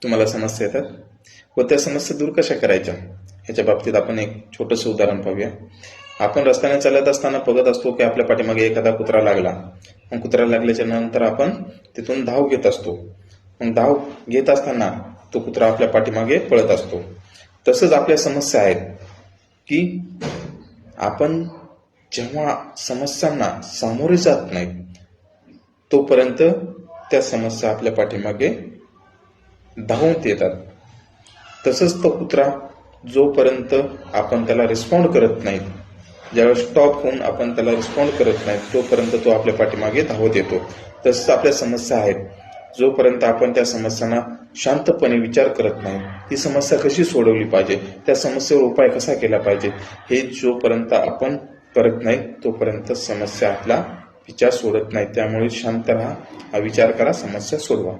तुम्हाला समस्या येतात व त्या समस्या दूर कशा करायच्या ह्याच्या बाबतीत आपण एक छोटंसं उदाहरण पाहूया. आपण रस्त्याने चालत असताना बघत असतो की आपल्या पाठीमागे एखादा कुत्रा लागला. मग कुत्रा लागल्याच्या नंतर आपण तिथून धाव घेत असतो. मग धाव घेत असताना तो कुत्रा आपल्या पाठीमागे पळत असतो. तसंच आपल्या समस्या आहेत की आपण जेव्हा समस्यांना सामोरे जात नाही तोपर्यंत त्या समस्या आपल्या पाठीमागे धावून येतात. तसंच तो कुत्रा जोपर्यंत आपण त्याला रिस्पॉन्ड करत नाही, ज्यावेळेस स्टॉप होऊन आपण त्याला रिस्पॉन्ड करत नाही तोपर्यंत तो आपल्या पाठीमागे धावत येतो. तसंच आपल्या समस्या आहेत, जोपर्यंत आपण त्या समस्यांना शांतपणे विचार करत नाही, ही समस्या कशी सोडवली पाहिजे, त्या समस्येवर उपाय कसा केला पाहिजे, हे जोपर्यंत आपण करत नाही तोपर्यंत समस्या आपला विचार सोडत नाही. त्यामुळे शांत राहा, हा विचार करा, समस्या सोडवा.